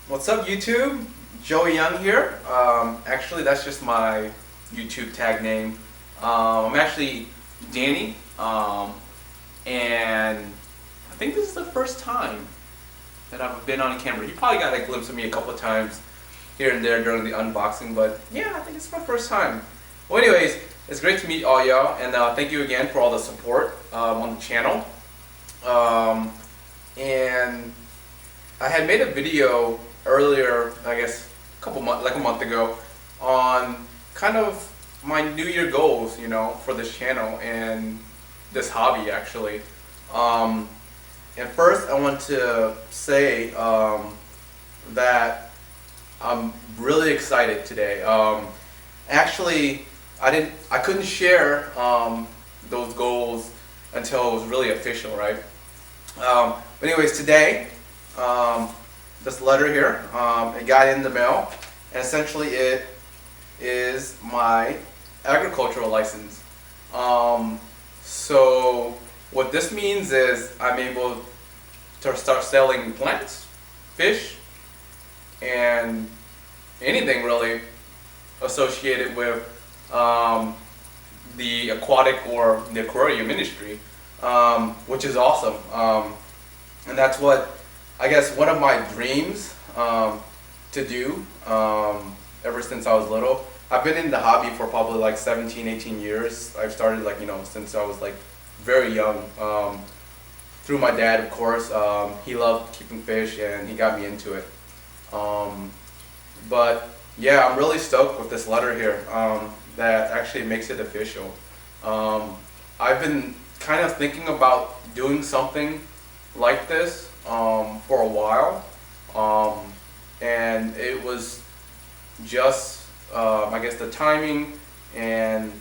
What's up, YouTube? Joey Young here. Actually, that's just my YouTube tag name. I'm actually Danny, and I think this is the first time that I've been on camera. You probably got a glimpse of me a couple of times here and there during the unboxing, but yeah, I think it's my first time. Well, anyways, it's great to meet all y'all, and thank you again for all the support on the channel. And I had made a video earlier, I guess like a month ago, on kind of my New Year goals, for this channel and this hobby actually. And first, I want to say that I'm really excited today. Actually, I couldn't share those goals until it was really official, right? But anyways, today, this letter here, it got in the mail, and essentially it is my agricultural license. So what this means is I'm able to start selling plants, fish, and anything really associated with the aquatic or the aquarium industry, which is awesome. And that's what I guess one of my dreams to do ever since I was little. I've been in the hobby for probably like 17, 18 years. I've started since I was like very young. Through my dad, of course. He loved keeping fish and he got me into it. But yeah, I'm really stoked with this letter here that actually makes it official. I've been kind of thinking about doing something like this for a while, and it was just I guess the timing and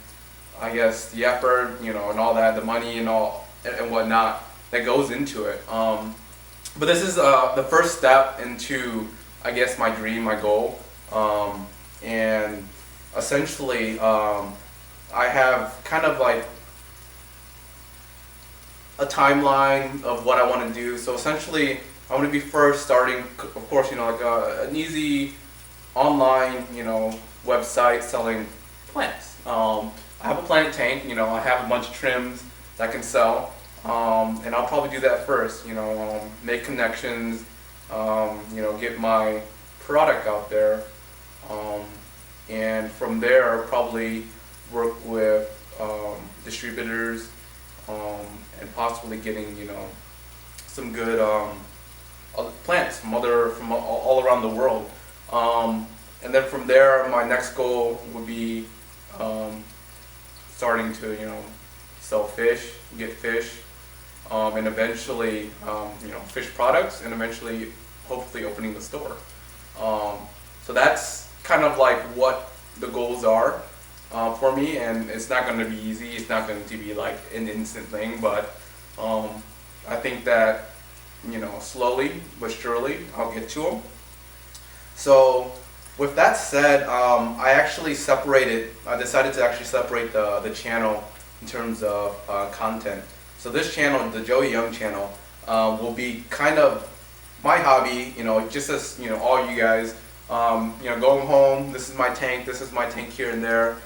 I guess the effort, and all that, the money and all and whatnot that goes into it. But this is the first step into, I guess, my dream, my goal, and essentially I have kind of like a timeline of what I want to do. So essentially, I want to be first starting, of course, like an easy online, website selling plants. I have a plant tank, I have a bunch of trims that I can sell, and I'll probably do that first. Make connections, get my product out there, and from there probably work with distributors. And possibly getting some good plants from all around the world, and then from there my next goal would be starting to sell fish, get fish, and eventually fish products, and eventually hopefully opening the store. So that's kind of like what the goals are. For me, and it's not going to be easy. It's not going to be like an instant thing, but I think that slowly but surely I'll get to them. So with that said, I decided to actually separate the channel in terms of content. So this channel, the Joey Young channel, will be kind of my hobby. Just as all you guys, going home. This is my tank here and there.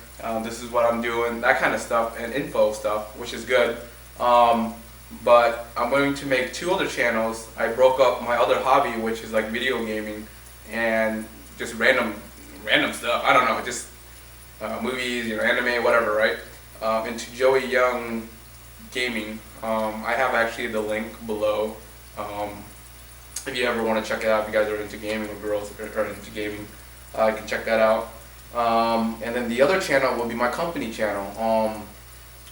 This is what I'm doing, that kind of stuff, and info stuff, which is good. But I'm going to make two other channels. I broke up my other hobby, which is like video gaming and just random stuff. I don't know, just movies, anime, whatever, right? Into Joey Young Gaming. I have actually the link below. If you ever want to check it out, if you guys are into gaming, or girls are into gaming, you can check that out. And then the other channel will be my company channel.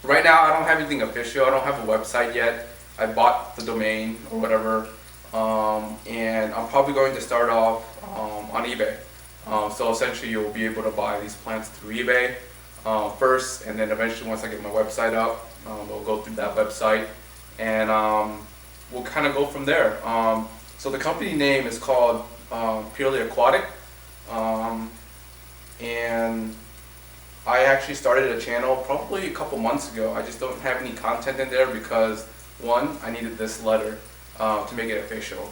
Right now I don't have anything official. I don't have a website yet. I bought the domain or whatever, and I'm probably going to start off on eBay. So essentially you'll be able to buy these plants through eBay first, and then eventually once I get my website up, we'll go through that website, and we'll kind of go from there. So the company name is called Purely Aquatic. And I actually started a channel probably a couple months ago. I just don't have any content in there because, one, I needed this letter to make it official.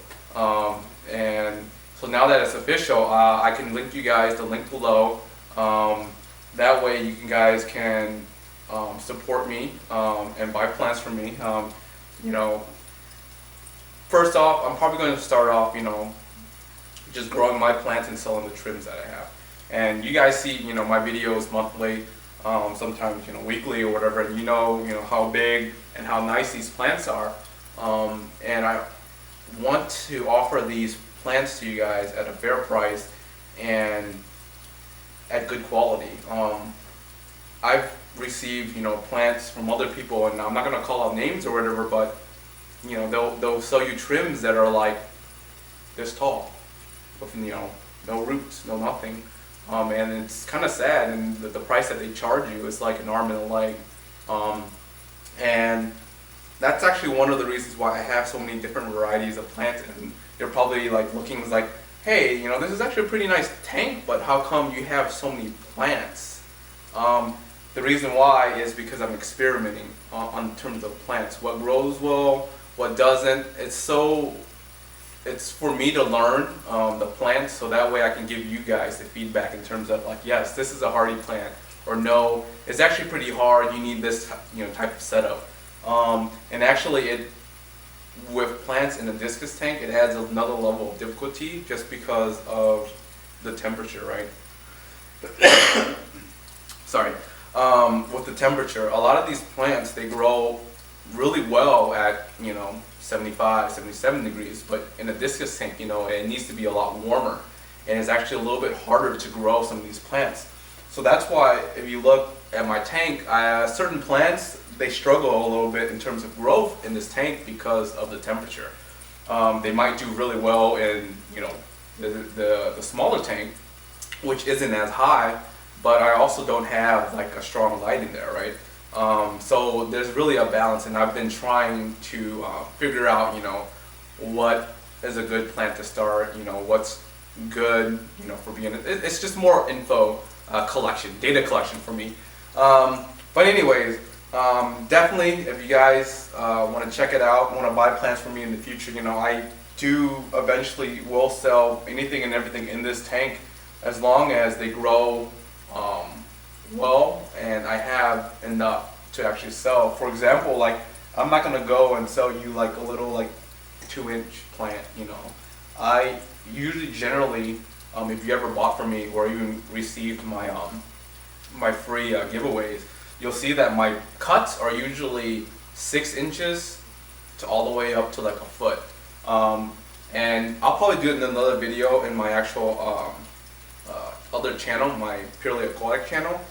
And so now that it's official, I can link you guys the link below. That way you guys can support me and buy plants from me. You know, first off, I'm probably going to start off, you know, just growing my plants and selling the trims that I have. And you guys see, you know, my videos monthly, sometimes, you know, weekly or whatever, and you know how big and how nice these plants are. And I want to offer these plants to you guys at a fair price and at good quality. I've received, you know, plants from other people, and I'm not gonna call out names or whatever, but you know, they'll sell you trims that are like this tall, with, you know, no roots, no nothing, and it's kind of sad. And the price that they charge you is like an arm and a leg, and that's actually one of the reasons why I have so many different varieties of plants. And you're probably like looking like, hey, you know, this is actually a pretty nice tank, but how come you have so many plants? The reason why is because I'm experimenting on terms of plants. What grows well, what doesn't. It's for me to learn the plants, so that way I can give you guys the feedback in terms of like, yes, this is a hardy plant, or no, it's actually pretty hard, you need this, you know, type of setup. And actually, with plants in a discus tank, it adds another level of difficulty just because of the temperature, right? Sorry. With the temperature, a lot of these plants, they grow really well at, you know, 75, 77 degrees, but in a discus tank, you know, it needs to be a lot warmer, and it's actually a little bit harder to grow some of these plants. So that's why if you look at my tank, certain plants, they struggle a little bit in terms of growth in this tank because of the temperature. They might do really well in, you know, the smaller tank, which isn't as high, but I also don't have like a strong light in there, right? So there's really a balance, and I've been trying to figure out, you know, what is a good plant to start, you know, what's good, you know, for being, it's just more info collection, data collection for me. But anyways, definitely if you guys want to check it out, want to buy plants from me in the future, you know, I do eventually will sell anything and everything in this tank as long as they grow well, and I have enough to actually sell. For example, like, I'm not gonna go and sell you like a little like 2-inch plant, you know. I usually generally, if you ever bought from me or even received my my free giveaways, you'll see that my cuts are usually 6 inches to all the way up to like a foot. And I'll probably do it in another video in my actual other channel, my Purely Aquatic channel,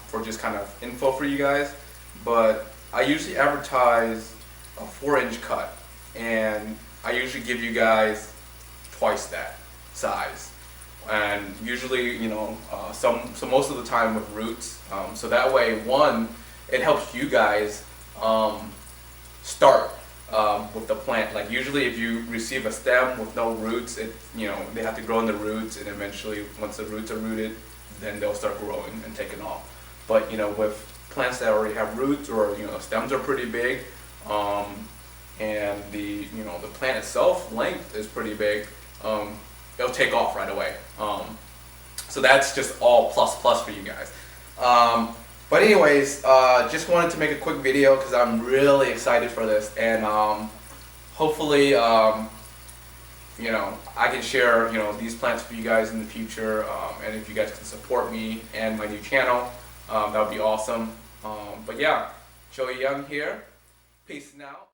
for just kind of info for you guys. But I usually advertise a 4-inch cut, and I usually give you guys twice that size. And usually, you know, so most of the time with roots. So that way, one, it helps you guys start with the plant. Like usually if you receive a stem with no roots, it, you know, they have to grow in the roots, and eventually once the roots are rooted, then they'll start growing and taking off. But you know, with plants that already have roots, or you know, stems are pretty big, and the, you know, the plant itself length is pretty big, it'll take off right away. So that's just all plus for you guys. But anyways, just wanted to make a quick video because I'm really excited for this, and hopefully, you know, I can share, you know, these plants for you guys in the future, and if you guys can support me and my new channel, that would be awesome. But yeah, Joey Young here. Peace now.